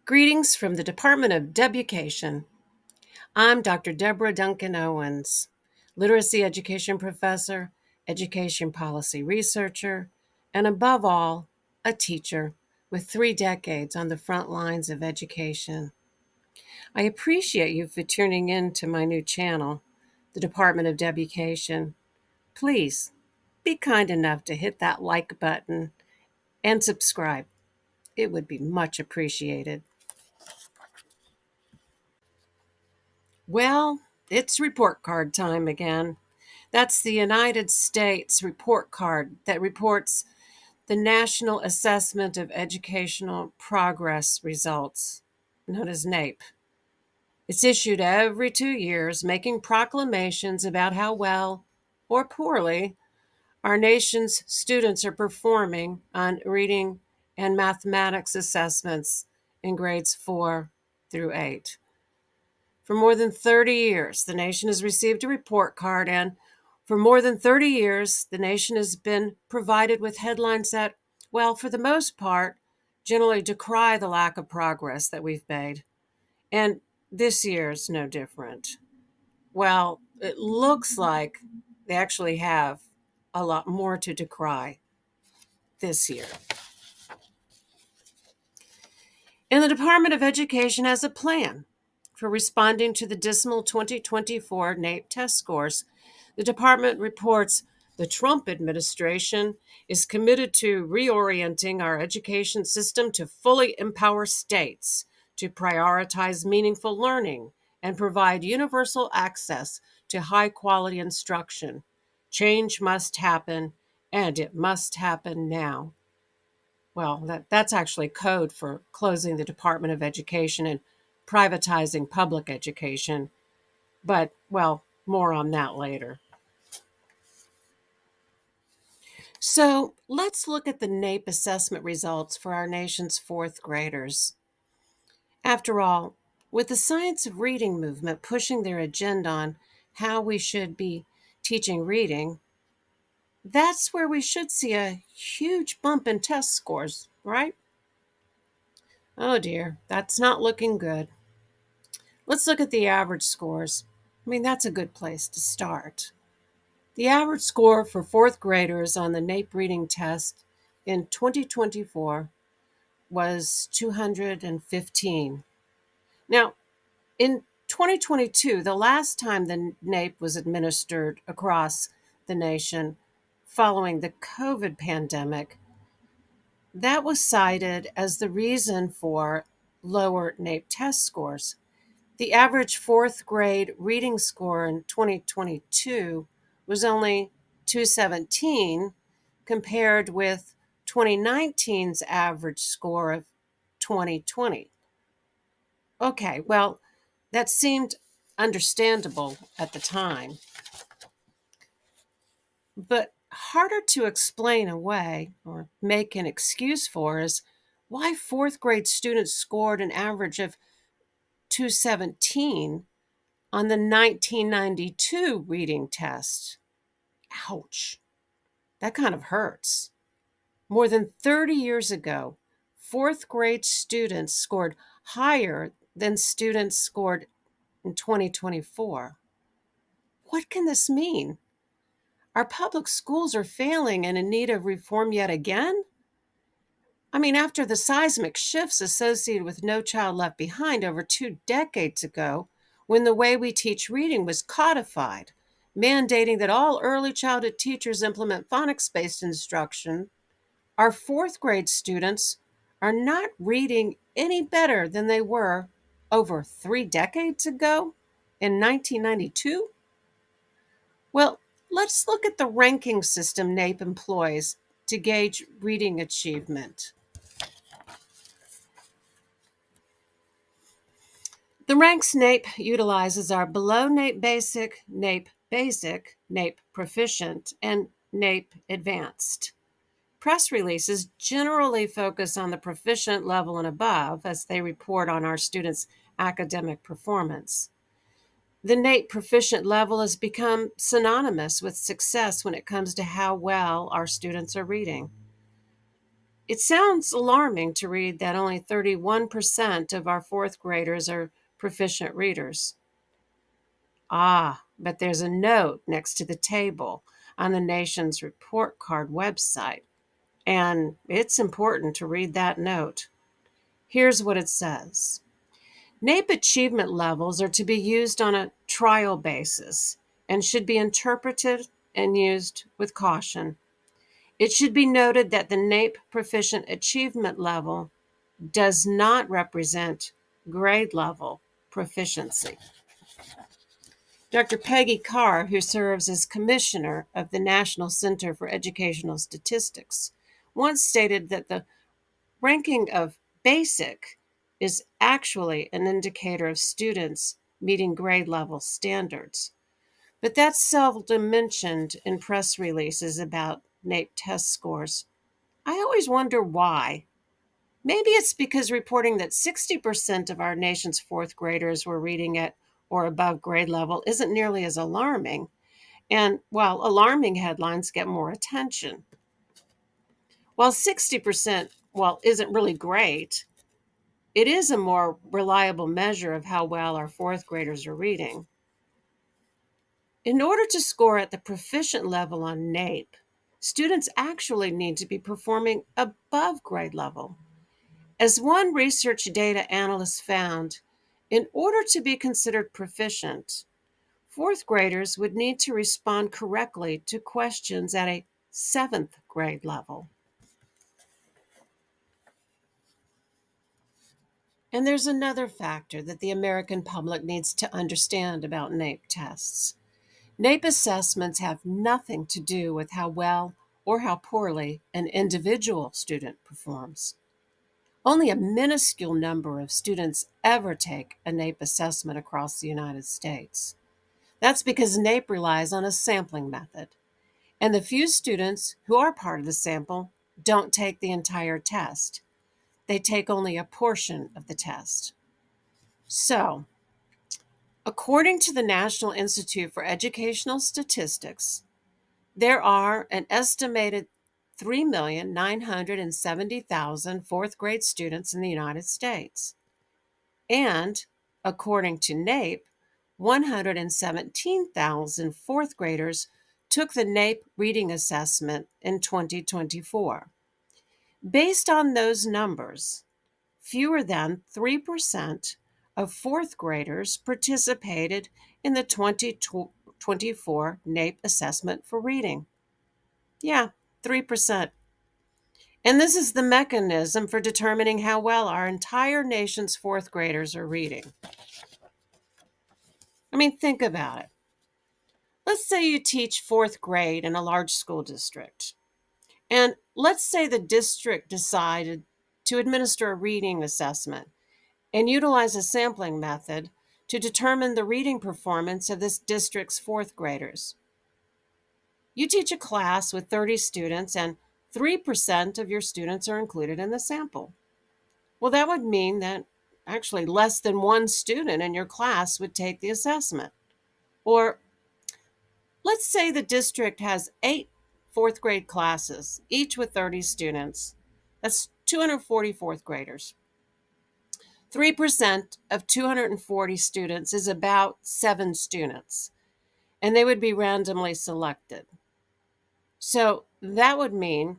Greetings from the Department of DEBucation. I'm Dr. Deborah Duncan Owens, literacy education professor, education policy researcher, and above all, a teacher with 3 decades on the front lines of education. I appreciate you for tuning in to my new channel, the Department of DEBucation. Please be kind enough to hit that like button and subscribe. It would be much appreciated. Well, it's report card time again. That's the United States report card that reports the National Assessment of Educational Progress results, known as NAEP. It's issued every 2 years, making proclamations about how well or poorly our nation's students are performing on reading and mathematics assessments in grades 4 through 8. For more than 30 years, the nation has received a report card, and for more than 30 years, the nation has been provided with headlines that, well, for the most part, generally decry the lack of progress that we've made. And this year's no different. Well, it looks like they actually have a lot more to decry this year. And the Department of Education has a plan for responding to the dismal 2024 NAEP test scores. The department reports the Trump administration is committed to reorienting our education system to fully empower states to prioritize meaningful learning and provide universal access to high-quality instruction. Change must happen, and it must happen now. Well, that's actually code for closing the Department of Education and privatizing public education. But, well, more on that later. So let's look at the NAEP assessment results for our nation's 4th graders. After all, with the science of reading movement pushing their agenda on how we should be teaching reading, that's where we should see a huge bump in test scores, right? Oh dear, that's not looking good. Let's look at the average scores. I mean, that's a good place to start. The average score for 4th graders on the NAEP reading test in 2024 was 215. Now, in 2022, the last time the NAEP was administered across the nation following the COVID pandemic, that was cited as the reason for lower NAEP test scores. The average 4th grade reading score in 2022 was only 217 compared with 2019's average score of 2020. Okay, well, that seemed understandable at the time, but harder to explain away or make an excuse for is why 4th grade students scored an average of 217 on the 1992 reading test. Ouch. That kind of hurts. More than 30 years ago, 4th grade students scored higher than students scored in 2024. What can this mean? Our public schools are failing and in need of reform yet again? I mean, after the seismic shifts associated with No Child Left Behind over 2 decades ago, when the way we teach reading was codified, mandating that all early childhood teachers implement phonics-based instruction, our 4th grade students are not reading any better than they were over 3 decades ago in 1992? Well, let's look at the ranking system NAEP employs to gauge reading achievement. The ranks NAEP utilizes are below NAEP Basic, NAEP Proficient, and NAEP Advanced. Press releases generally focus on the proficient level and above as they report on our students' academic performance. The NAEP Proficient level has become synonymous with success when it comes to how well our students are reading. It sounds alarming to read that only 31% of our fourth graders are proficient readers. But there's a note next to the table on the nation's report card website, and it's important to read that note. Here's what it says. NAEP achievement levels are to be used on a trial basis and should be interpreted and used with caution. It should be noted that the NAEP proficient achievement level does not represent grade level proficiency. Dr. Peggy Carr, who serves as commissioner of the National Center for Educational Statistics, once stated that the ranking of basic is actually an indicator of students meeting grade level standards. But that's seldom mentioned in press releases about NAEP test scores. I always wonder why. Maybe it's because reporting that 60% of our nation's fourth graders were reading at or above grade level isn't nearly as alarming. And while alarming headlines get more attention. While 60%, isn't really great, it is a more reliable measure of how well our fourth graders are reading. In order to score at the proficient level on NAEP, students actually need to be performing above grade level. As one research data analyst found, in order to be considered proficient, fourth graders would need to respond correctly to questions at a seventh grade level. And there's another factor that the American public needs to understand about NAEP tests. NAEP assessments have nothing to do with how well or how poorly an individual student performs. Only a minuscule number of students ever take a NAEP assessment across the United States. That's because NAEP relies on a sampling method, and the few students who are part of the sample don't take the entire test. They take only a portion of the test. So, according to the National Institute for Educational Statistics, there are an estimated 3,970,000 fourth grade students in the United States. And, according to NAEP, 117,000 fourth graders took the NAEP reading assessment in 2024. Based on those numbers, fewer than 3% of fourth graders participated in the 2024 NAEP assessment for reading. Yeah, 3%. And this is the mechanism for determining how well our entire nation's fourth graders are reading. Think about it. Let's say you teach fourth grade in a large school district. And let's say the district decided to administer a reading assessment and utilize a sampling method to determine the reading performance of this district's fourth graders. You teach a class with 30 students, and 3% of your students are included in the sample. Well, that would mean that actually less than one student in your class would take the assessment. Or let's say the district has 8 fourth grade classes, each with 30 students. That's 240 fourth graders. 3% of 240 students is about 7 students, and they would be randomly selected. So that would mean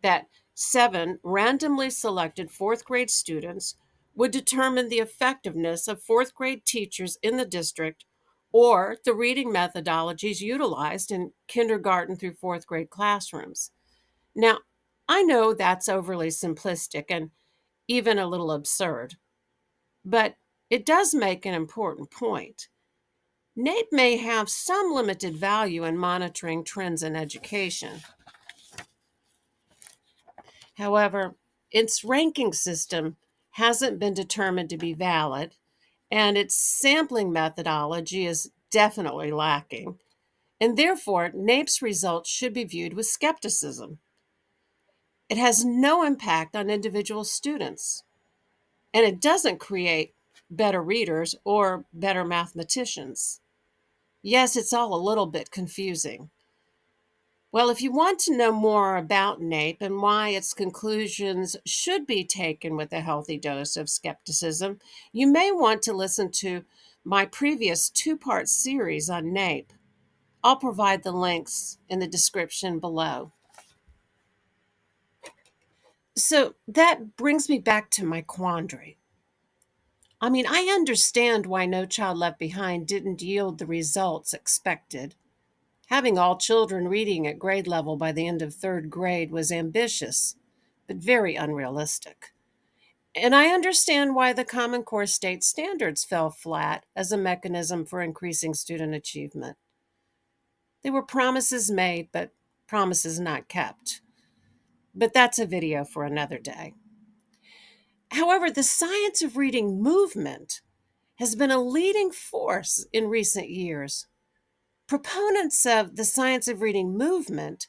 that 7 randomly selected fourth grade students would determine the effectiveness of fourth grade teachers in the district or the reading methodologies utilized in kindergarten through fourth grade classrooms. Now, I know that's overly simplistic and even a little absurd, but it does make an important point. NAEP may have some limited value in monitoring trends in education. However, its ranking system hasn't been determined to be valid, and its sampling methodology is definitely lacking, and therefore NAEP's results should be viewed with skepticism. It has no impact on individual students, and it doesn't create better readers or better mathematicians. Yes, it's all a little bit confusing. Well, if you want to know more about NAEP and why its conclusions should be taken with a healthy dose of skepticism, you may want to listen to my previous two-part series on NAEP. I'll provide the links in the description below. So that brings me back to my quandary. I understand why No Child Left Behind didn't yield the results expected. Having all children reading at grade level by the end of third grade was ambitious, but very unrealistic. And I understand why the Common Core state standards fell flat as a mechanism for increasing student achievement. They were promises made, but promises not kept. But that's a video for another day. However, the science of reading movement has been a leading force in recent years. Proponents of the science of reading movement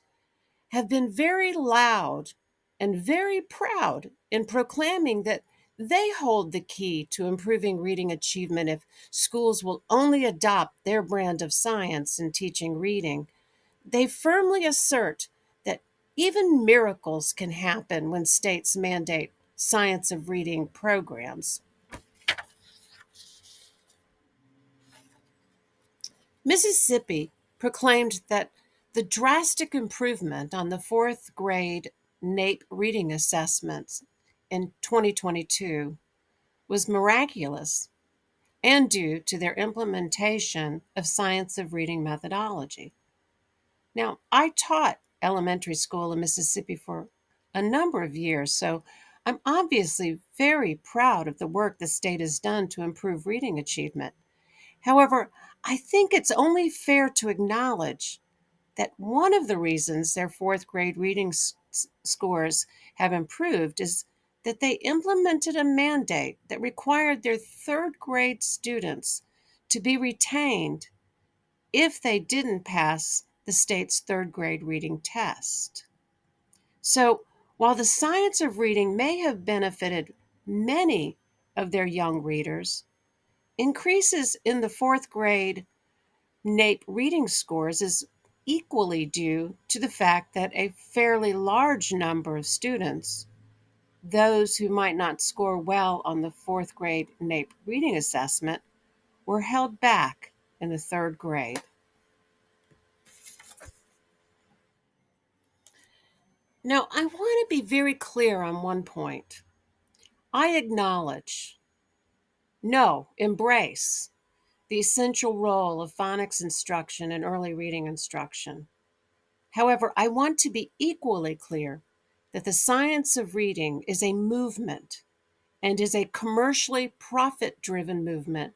have been very loud and very proud in proclaiming that they hold the key to improving reading achievement if schools will only adopt their brand of science in teaching reading. They firmly assert that even miracles can happen when states mandate science of reading programs. Mississippi proclaimed that the drastic improvement on the fourth grade NAEP reading assessments in 2022 was miraculous and due to their implementation of science of reading methodology. Now, I taught elementary school in Mississippi for a number of years, so I'm obviously very proud of the work the state has done to improve reading achievement. However, I think it's only fair to acknowledge that one of the reasons their fourth grade reading scores have improved is that they implemented a mandate that required their third grade students to be retained if they didn't pass the state's third grade reading test. So, while the science of reading may have benefited many of their young readers, increases in the fourth grade NAEP reading scores is equally due to the fact that a fairly large number of students, those who might not score well on the fourth grade NAEP reading assessment, were held back in the third grade. Now, I want to be very clear on one point. I acknowledge, no, embrace the essential role of phonics instruction and early reading instruction. However, I want to be equally clear that the science of reading is a movement and is a commercially profit-driven movement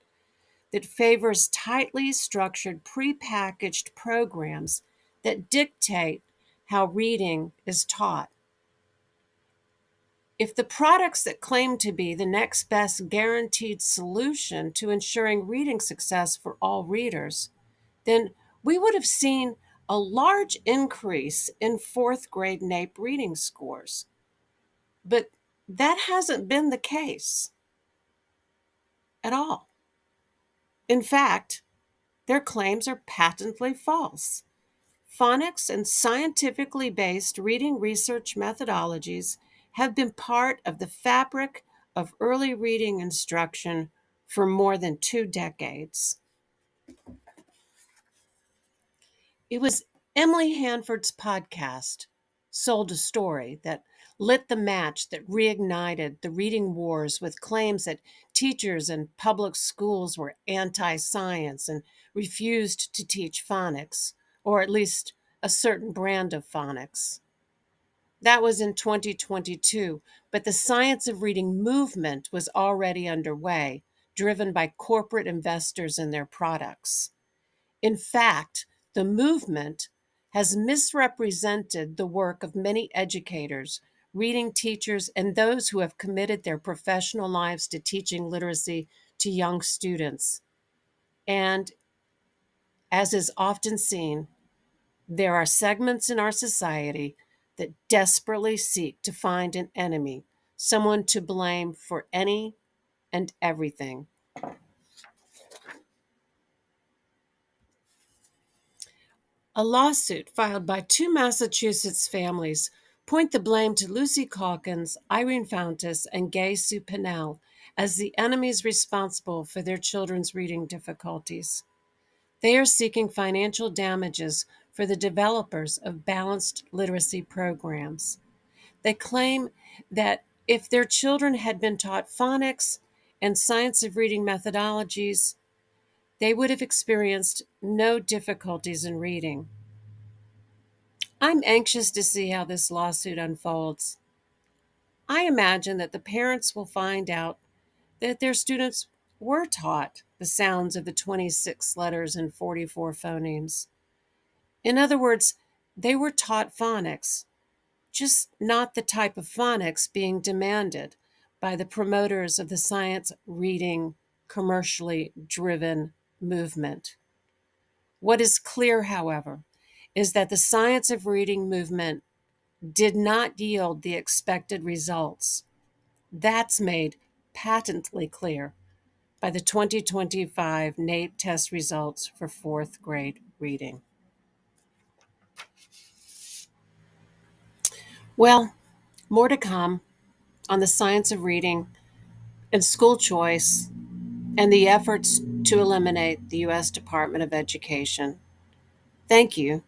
that favors tightly structured, prepackaged programs that dictate how reading is taught. If the products that claim to be the next best guaranteed solution to ensuring reading success for all readers, then we would have seen a large increase in fourth grade NAEP reading scores. But that hasn't been the case at all. In fact, their claims are patently false. Phonics and scientifically based reading research methodologies have been part of the fabric of early reading instruction for more than 2 decades. It was Emily Hanford's podcast, Sold a Story, that lit the match that reignited the reading wars with claims that teachers and public schools were anti-science and refused to teach phonics, or at least a certain brand of phonics. That was in 2022, but the science of reading movement was already underway, driven by corporate investors and their products. In fact, the movement has misrepresented the work of many educators, reading teachers, and those who have committed their professional lives to teaching literacy to young students. And as is often seen, there are segments in our society that desperately seek to find an enemy, someone to blame for any and everything. A lawsuit filed by two Massachusetts families point the blame to Lucy Calkins, Irene Fountas, and Gay Sue Pinnell as the enemies responsible for their children's reading difficulties. They are seeking financial damages for the developers of balanced literacy programs. They claim that if their children had been taught phonics and science of reading methodologies, they would have experienced no difficulties in reading. I'm anxious to see how this lawsuit unfolds. I imagine that the parents will find out that their students were taught the sounds of the 26 letters and 44 phonemes. In other words, they were taught phonics, just not the type of phonics being demanded by the promoters of the science reading, commercially driven movement. What is clear, however, is that the science of reading movement did not yield the expected results. That's made patently clear by the 2025 NAEP test results for fourth grade reading. Well, more to come on the science of reading and school choice and the efforts to eliminate the U.S. Department of Education. Thank you.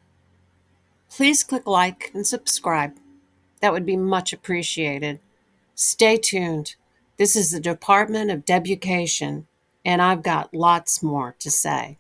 Please click like and subscribe. That would be much appreciated. Stay tuned. This is the Department of DEBucation, and I've got lots more to say.